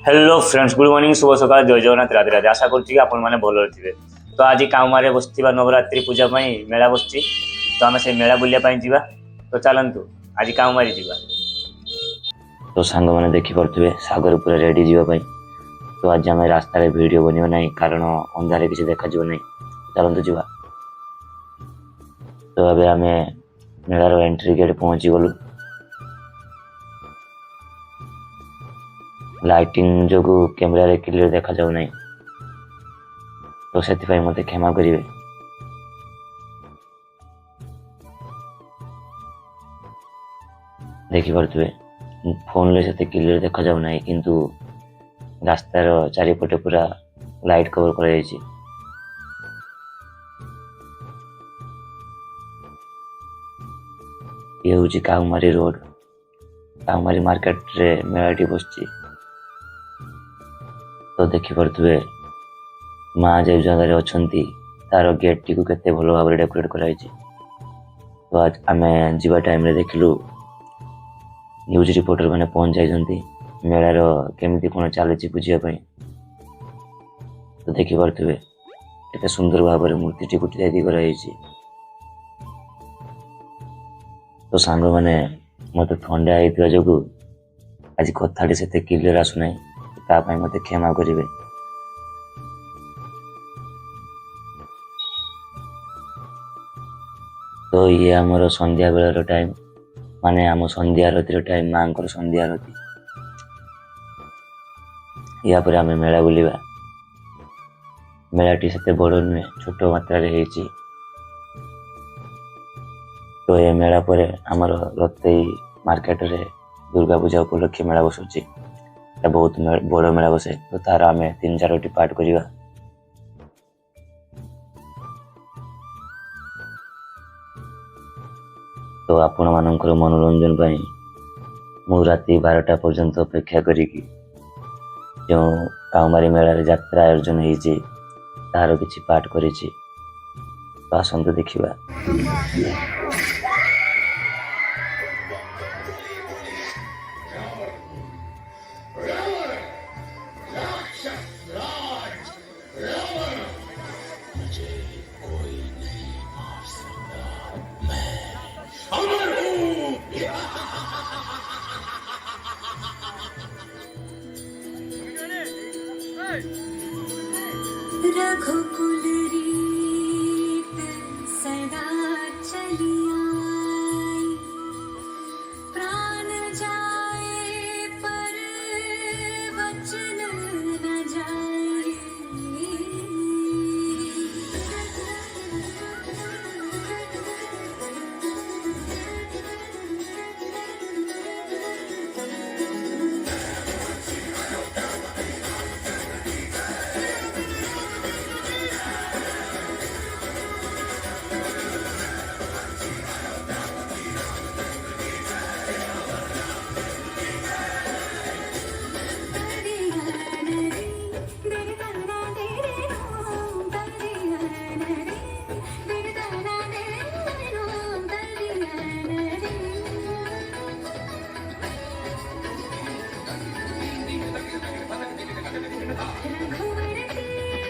Hello friends, good morning, शुभ सकाल, जय जगन्नाथ, राधे राधे। आशा करुच्ची कि आपण मैंने भल थे। तो आज काउमारे बसवा नवरात्रि पूजा मेला बस, तो आम से मेला बुलाया जा। तो चलतु आज काउमारी जा। तो सांग मैंने देखिपे सागर पूरा रेडी जावाई। तो आज आम रास्तार वीडियो बनवा ना, कारण अंधारे किसी देखा ना। चलतु जा। तो अभी आम मेलार एंट्री गेट पहुंची गलु। लाइटिंग जो कैमेरा क्लियर देखा जाऊ नहीं, तो से मत क्षमा करेंगे। देखिपे फोन ले से क्लियर देखा जाऊ नहीं, किंतु रास्तार चारिपटे पूरा लाइट कवर कर। ये हूँ काउमारी रोड, काउमारी मार्केट रे मेलाटी बस। तो देखिपे माँ जो जगह अच्छा तार गेट टी के भल भाव डेकोरेट कराई। तो आज आम जीवा टाइम रे देखिलु न्यूज रिपोर्टर मैंने पहुंच जाइछन्ति मेलार केमिति कोन चलुछि बुझिया। तो देखिपे एते सुंदर भाव में मूर्ति टी तैयारी कराई। तो सांग मैंने मत थंडा होता जो आज कथा से क्लियर आसुना, मत क्षमा करेंगे। तो ये आमर संध्या बेलार टाइम, माने आम संध्या आरती टाइम, माँ को संध्या आरती। या पर आम मेला बुलवा। मेलाटी से बड़ नुहे, छोट मात्रा रे। तो ये मेला पर आमर रतई मार्केट रे दुर्गा पूजा उपलक्षे मेला बसुची। बहुत बड़ मेला बसे। तो तार आम 3-4 पार्ट करवा। तो आपण मानकर मनोरंजन पाई मु राति 12टा पर्यंत अपेक्षा करी जो काउमारी मेला यात्रा आयोजन होती तार किसी पार्ट करी। तो आसंतु देखिबा। रघुकुल रीत सदा चली आई, प्राण जाए पर वचन न जाए।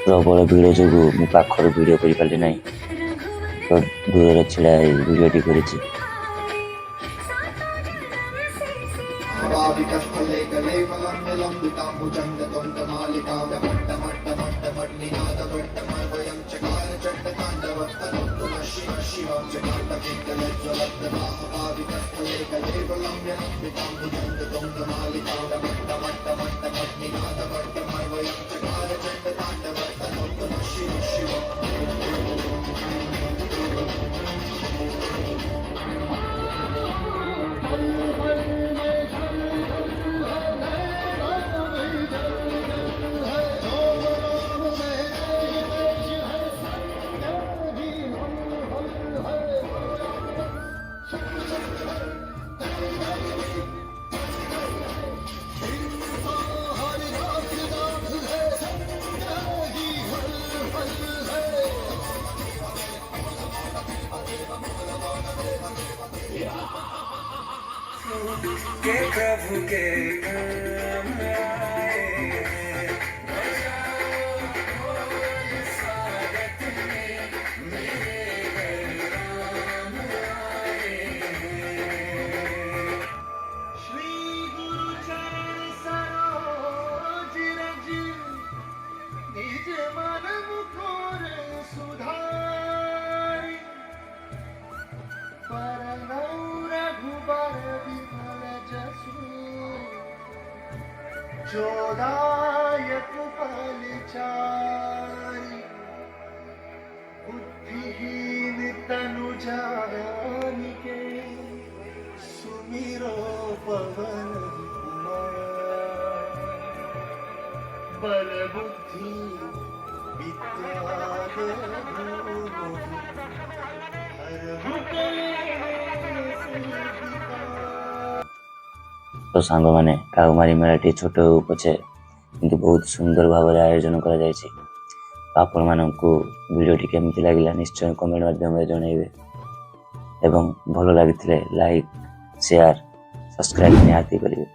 प्रबल भिड़ जो पाखर भिड कर पारि ना, तो दूर छिड़ा भिडटी कर। के प्रभु के काम आए। निज मन मुखर सुधारी परनौ रघुबर विमल जसु जोदायक फलचारी बुद्धिहीन तनु जानिके सुमिरो पवन कुमार बल बुद्धि विद्या देहु हरहु कलेश विकार। तो सांगमाने काउमारी मेलाटी छोट होऊ पछे किंतु बहुत सुंदर भाव आयोजन करा जायछि। आपण मानकु वीडियोटी केमति लागिला निश्चय कमेंट माध्यम रे जणाइबे एवं भलो लागिथिले लाइक शेयर सब्सक्राइब निहाती करिवे।